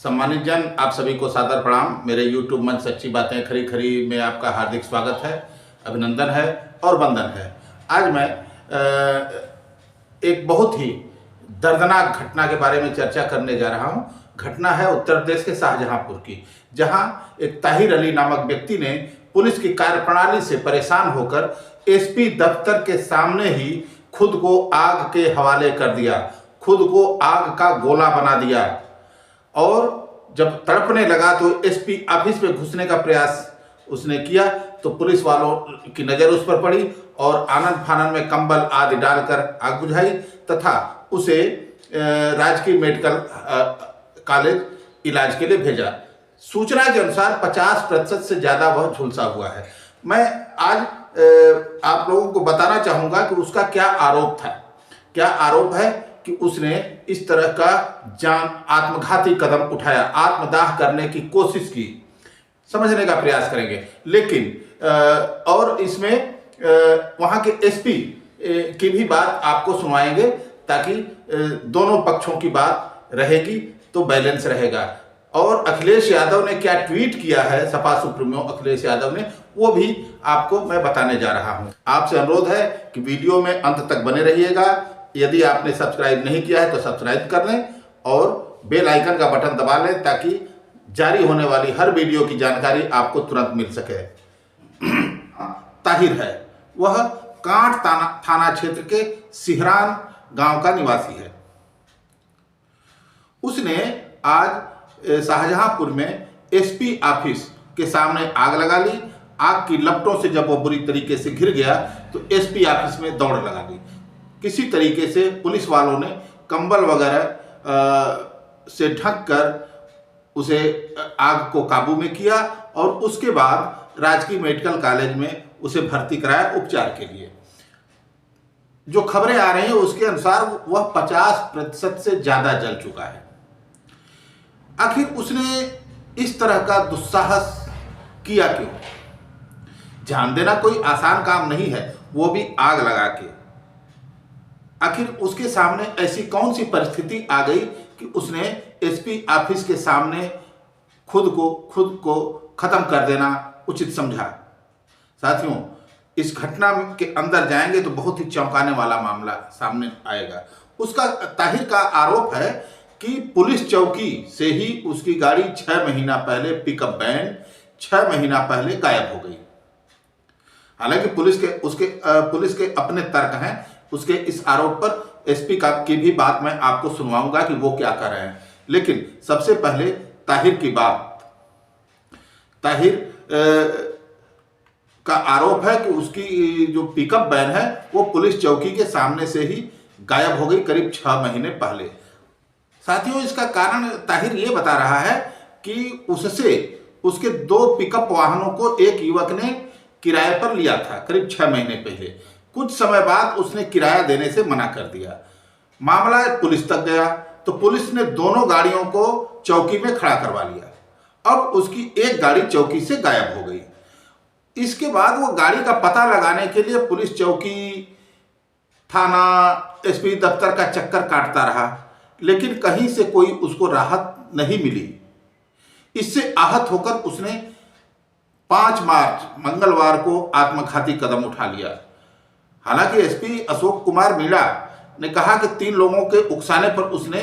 सम्मानित जन, आप सभी को सादर प्रणाम। मेरे YouTube मंच सच्ची बातें खरी खरी में आपका हार्दिक स्वागत है, अभिनंदन है और वंदन है। आज मैं एक बहुत ही दर्दनाक घटना के बारे में चर्चा करने जा रहा हूं। घटना है उत्तर प्रदेश के शाहजहांपुर की, जहां एक ताहिर अली नामक व्यक्ति ने पुलिस की कार्यप्रणाली से परेशान होकर एसपी दफ्तर के सामने ही खुद को आग के हवाले कर दिया, खुद को आग का गोला बना दिया। और जब तड़पने लगा तो एसपी ऑफिस में घुसने का प्रयास उसने किया तो पुलिस वालों की नज़र उस पर पड़ी और आनंद फानन में कंबल आदि डालकर आग बुझाई तथा उसे राजकीय मेडिकल कॉलेज इलाज के लिए भेजा। सूचना के अनुसार 50% से ज़्यादा वह झुलसा हुआ है। मैं आज आप लोगों को बताना चाहूँगा कि उसका क्या आरोप था। क्या आरोप है कि उसने इस तरह का आत्मघाती कदम उठाया, आत्मदाह करने की कोशिश की। समझने का प्रयास करेंगे, लेकिन और इसमें वहाँ के एसपी की भी बात आपको सुनवाएंगे ताकि दोनों पक्षों की बात रहेगी तो बैलेंस रहेगा। और अखिलेश यादव ने क्या ट्वीट किया है, सपा सुप्रीमो अखिलेश यादव ने, वो भी आपको मैं बताने जा रहा हूँ। आपसे अनुरोध है कि वीडियो में अंत तक बने रहिएगा। यदि आपने सब्सक्राइब नहीं किया है तो सब्सक्राइब कर लें और बेल आइकन का बटन दबा लें ताकि जारी होने वाली हर वीडियो की जानकारी आपको तुरंत मिल सके। ताहिर है, वह कांट थाना क्षेत्र के सिहरान गांव का निवासी है। उसने आज शाहजहांपुर में एसपी ऑफिस के सामने आग लगा ली। आग की लपटों से जब वो बुरी तरीके से घिर गया तो एसपी ऑफिस में दौड़ लगा दी। किसी तरीके से पुलिस वालों ने कंबल वगैरह से ढककर उसे आग को काबू में किया और उसके बाद राजकीय मेडिकल कॉलेज में उसे भर्ती कराया उपचार के लिए। जो खबरें आ रही हैं उसके अनुसार वह 50% से ज़्यादा जल चुका है। आखिर उसने इस तरह का दुस्साहस किया क्यों? जान देना कोई आसान काम नहीं है, वो भी आग लगा के। आखिर उसके सामने ऐसी कौन सी परिस्थिति आ गई कि उसने एसपी ऑफिस के सामने खुद को खत्म कर देना उचित समझा? साथियों, इस घटना के अंदर जाएंगे तो बहुत ही चौंकाने वाला मामला सामने आएगा। उसका ताहिर का आरोप है कि पुलिस चौकी से ही उसकी गाड़ी 6 महीना पहले, पिकअप वैन 6 महीना पहले गायब हो गई। हालांकि पुलिस के अपने तर्क हैं। उसके इस आरोप पर एसपी की भी बात मैं आपको सुनवाऊंगा कि वो क्या कर रहे हैं। लेकिन सबसे पहले ताहिर की बात। ताहिर का आरोप है कि उसकी जो पिकअप वैन है वो पुलिस चौकी के सामने से ही गायब हो गई करीब 6 महीने पहले। साथियों, इसका कारण ताहिर ये बता रहा है कि उसके 2 पिकअप वाहनों को एक युवक ने किराए पर लिया था करीब 6 महीने पहले। कुछ समय बाद उसने किराया देने से मना कर दिया। मामला पुलिस तक गया तो पुलिस ने दोनों गाड़ियों को चौकी में खड़ा करवा लिया। अब उसकी एक गाड़ी चौकी से गायब हो गई। इसके बाद वो गाड़ी का पता लगाने के लिए पुलिस चौकी, थाना, एसपी दफ्तर का चक्कर काटता रहा, लेकिन कहीं से कोई उसको राहत नहीं मिली। इससे आहत होकर उसने 5 मार्च मंगलवार को आत्मघाती कदम उठा लिया। हालांकि एसपी अशोक कुमार मीणा ने कहा कि 3 लोगों के उकसाने पर उसने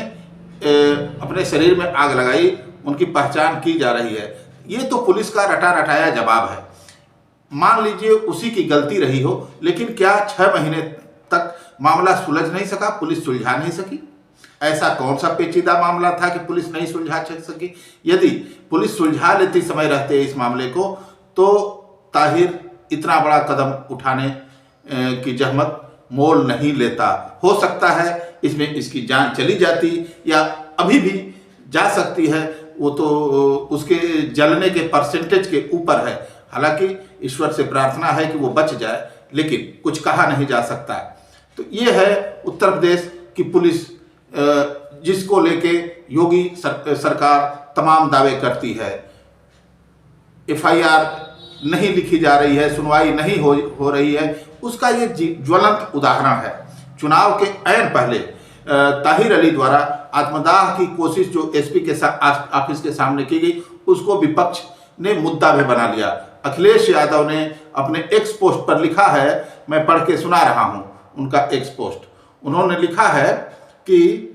अपने शरीर में आग लगाई, उनकी पहचान की जा रही है। ये तो पुलिस का रटा रटाया जवाब है। मान लीजिए उसी की गलती रही हो, लेकिन क्या 6 महीने तक मामला सुलझ नहीं सका, पुलिस सुलझा नहीं सकी? ऐसा कौन सा पेचीदा मामला था कि पुलिस नहीं सुलझा सकी? यदि पुलिस सुलझा लेती समय रहते इस मामले को तो ताहिर इतना बड़ा कदम उठाने की जहमत मोल नहीं लेता। हो सकता है इसमें इसकी जान चली जाती या अभी भी जा सकती है, वो तो उसके जलने के परसेंटेज के ऊपर है। हालांकि ईश्वर से प्रार्थना है कि वो बच जाए, लेकिन कुछ कहा नहीं जा सकता। तो ये है उत्तर प्रदेश की पुलिस, जिसको लेके योगी सरकार तमाम दावे करती है। FIR नहीं लिखी जा रही है, सुनवाई नहीं हो रही है, उसका ये ज्वलंत उदाहरण है। चुनाव के ऐन पहले ताहिर अली द्वारा आत्मदाह की कोशिश जो एसपी के ऑफिस के सामने की गई, उसको विपक्ष ने मुद्दा भी बना लिया। अखिलेश यादव ने अपने एक्स पोस्ट पर लिखा है, मैं पढ़ के सुना रहा हूं उनका एक्स पोस्ट। उन्होंने लिखा है कि,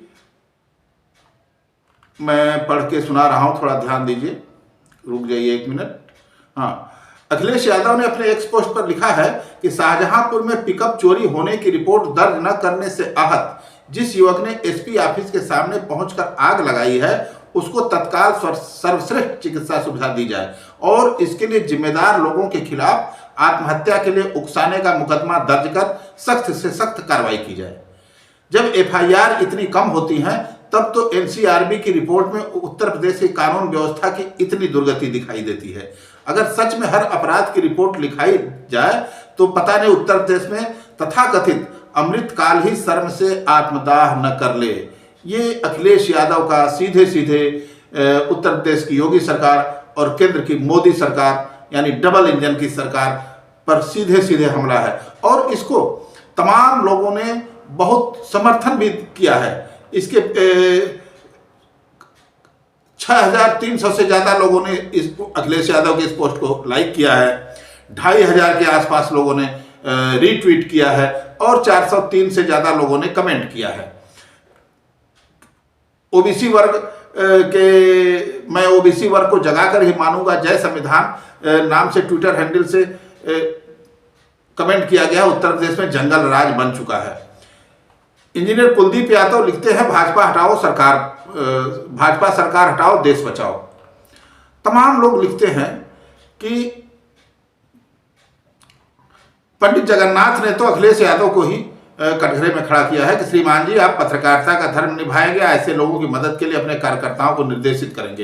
मैं पढ़ के सुना रहा हूं, थोड़ा ध्यान दीजिए, रुक जाइए 1 मिनट। हाँ, अखिलेश यादव ने अपने एक्स पोस्ट पर लिखा है कि शाहजहांपुर में पिकअप चोरी होने की रिपोर्ट दर्ज न करने से आहत जिस युवक ने एसपी ऑफिस के सामने पहुंचकर आग लगाई है, उसको तत्काल सर्वश्रेष्ठ चिकित्सा सुविधा दी जाए और इसके लिए जिम्मेदार लोगों के खिलाफ आत्महत्या के लिए उकसाने का मुकदमा दर्ज कर सख्त से सख्त कार्रवाई की जाए। जब एफआईआर इतनी कम होती हैं, तब तो एनसीआरबी की रिपोर्ट में उत्तर प्रदेश की कानून व्यवस्था की इतनी दुर्गति दिखाई देती है। अगर सच में हर अपराध की रिपोर्ट लिखाई जाए तो पता नहीं उत्तर प्रदेश में तथाकथित अमृतकाल ही शर्म से आत्मदाह न कर ले। ये अखिलेश यादव का सीधे सीधे उत्तर प्रदेश की योगी सरकार और केंद्र की मोदी सरकार यानी डबल इंजन की सरकार पर सीधे सीधे हमला है और इसको तमाम लोगों ने बहुत समर्थन भी किया है। इसके 6300 से ज्यादा लोगों ने इस अखिलेश यादव के इस पोस्ट को लाइक किया है, 2500 के आसपास लोगों ने रीट्वीट किया है और 403 से ज्यादा लोगों ने कमेंट किया है। ओबीसी वर्ग मैं ओबीसी वर्ग को जगाकर ही मानूंगा जय संविधान नाम से ट्विटर हैंडल से कमेंट किया गया। उत्तर प्रदेश में जंगल राज बन चुका है। इंजीनियर कुलदीप यादव लिखते हैं, भाजपा सरकार हटाओ, देश बचाओ। तमाम लोग लिखते हैं कि पंडित जगन्नाथ ने तो अखिलेश यादव को ही कटघरे में खड़ा किया है कि श्रीमान जी, आप पत्रकारिता का धर्म निभाएंगे, ऐसे लोगों की मदद के लिए अपने कार्यकर्ताओं को निर्देशित करेंगे।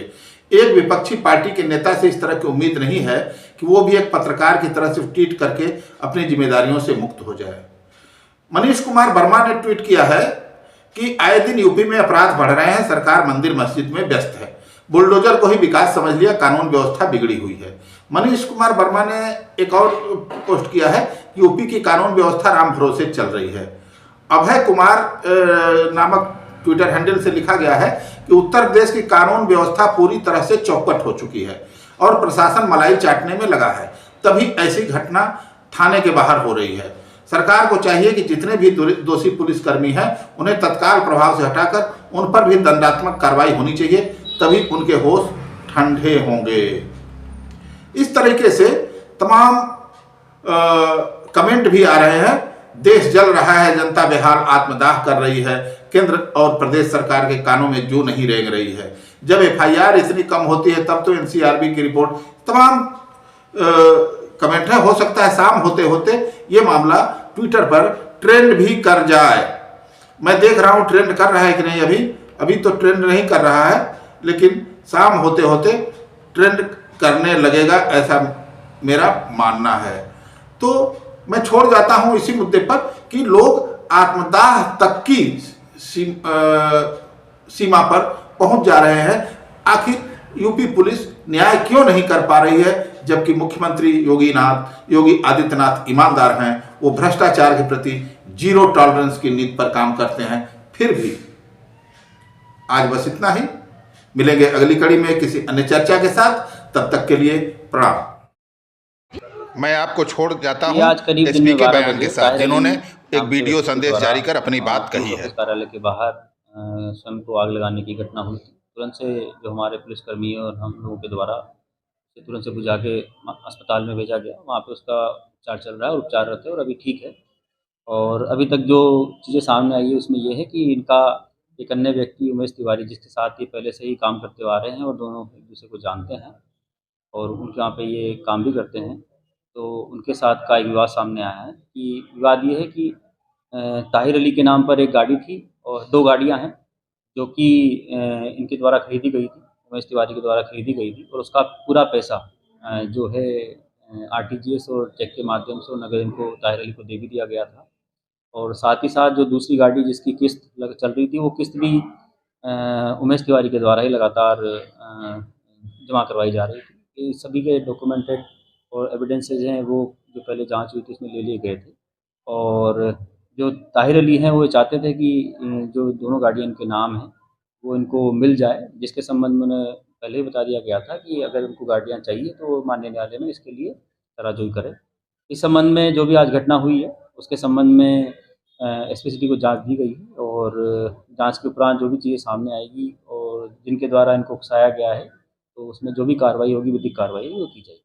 एक विपक्षी पार्टी के नेता से इस तरह की उम्मीद नहीं है कि वो भी एक पत्रकार की तरह से ट्वीट करके अपनी जिम्मेदारियों से मुक्त हो जाए। मनीष कुमार वर्मा ने ट्वीट किया है कि आए दिन यूपी में अपराध बढ़ रहे हैं, सरकार मंदिर मस्जिद में व्यस्त है, बुलडोजर को ही विकास समझ लिया, कानून व्यवस्था बिगड़ी हुई है। मनीष कुमार वर्मा ने एक और पोस्ट किया है कि यूपी की कानून व्यवस्था राम भरोसे चल रही है। अभय कुमार नामक ट्विटर हैंडल से लिखा गया है कि उत्तर प्रदेश की कानून व्यवस्था पूरी तरह से चौपट हो चुकी है और प्रशासन मलाई चाटने में लगा है, तभी ऐसी घटना थाने के बाहर हो रही है। सरकार को चाहिए कि जितने भी दोषी पुलिसकर्मी हैं उन्हें तत्काल प्रभाव से हटाकर उन पर भी दंडात्मक कार्रवाई होनी चाहिए, तभी उनके होश ठंडे होंगे। इस तरीके से तमाम कमेंट भी आ रहे हैं। देश जल रहा है, जनता बेहाल आत्मदाह कर रही है, केंद्र और प्रदेश सरकार के कानों में जू नहीं रेंग रही है। जब एफआईआर इतनी कम होती है तब तो एनसीआरबी की रिपोर्ट, तमाम कमेंट है। हो सकता है शाम होते होते ये मामला ट्विटर पर ट्रेंड भी कर जाए। मैं देख रहा हूं ट्रेंड कर रहा है कि नहीं। अभी तो ट्रेंड नहीं कर रहा है, लेकिन शाम होते होते ट्रेंड करने लगेगा, ऐसा मेरा मानना है। तो मैं छोड़ जाता हूं इसी मुद्दे पर कि लोग आत्मदाह तक की सीमा पर पहुंच जा रहे हैं। आखिर यूपी पुलिस न्याय क्यों नहीं कर पा रही है, जबकि मुख्यमंत्री योगी आदित्यनाथ ईमानदार हैं, वो भ्रष्टाचार के प्रति जीरो टॉलरेंस की नीति पर काम करते हैं। फिर भी आज बस इतना ही, मिलेंगे अगली कड़ी में किसी अन्य चर्चा के साथ। तब तक के लिए प्रणाम। मैं आपको छोड़ जाता हूं एसपी के बयान के साथ, जिन्होंने एक वीडियो संदेश जारी कर अपनी बात कही है। कार्यालय के बाहर स्वयं को आग लगाने की घटना हुई। तुरंत से जो हमारे पुलिसकर्मी और हम लोगों के द्वारा तुरंत से बुझा के अस्पताल में भेजा गया। वहाँ पे उसका उपचार चल रहा है और उपचाररत है और अभी ठीक है। और अभी तक जो चीज़ें सामने आई है उसमें ये है कि इनका एक अन्य व्यक्ति उमेश तिवारी, जिसके साथ ये पहले से ही काम करते हुए आ रहे हैं और दोनों एक दूसरे को जानते हैं और उनके यहाँ पे ये काम भी करते हैं, तो उनके साथ का एक विवाद सामने आया है। कि विवाद ये है कि ताहिर अली के नाम पर एक गाड़ी थी और 2 गाड़ियाँ हैं जो कि इनके द्वारा खरीदी गई थी, उमेश तिवारी के द्वारा खरीदी गई थी और उसका पूरा पैसा जो है आरटीजीएस और चेक के माध्यम से नगद इनको ताहिर अली को दे भी दिया गया था। और साथ ही साथ जो दूसरी गाड़ी जिसकी किस्त चल रही थी, वो किस्त भी उमेश तिवारी के द्वारा ही लगातार जमा करवाई जा रही थी। ये सभी के डॉक्यूमेंटेड और एविडेंसेज हैं, वो जो पहले जांच हुई थी उसमें ले लिए गए थे। और जो ताहिर अली हैं वो चाहते थे कि जो दोनों गाड़ियाँ इनके नाम हैं वो इनको मिल जाए, जिसके संबंध में उन्हें पहले ही बता दिया गया था कि अगर उनको गाड़ियाँ चाहिए तो वो माननीय न्यायालय में इसके लिए तराजू करें। इस संबंध में जो भी आज घटना हुई है उसके संबंध में एसपी सिटी को जाँच दी गई है और जाँच के उपरांत जो भी चीज़ें सामने आएगी और जिनके द्वारा इनको उकसाया गया है, तो उसमें जो भी कार्रवाई होगी, विधिक कार्रवाई वो की जाएगी।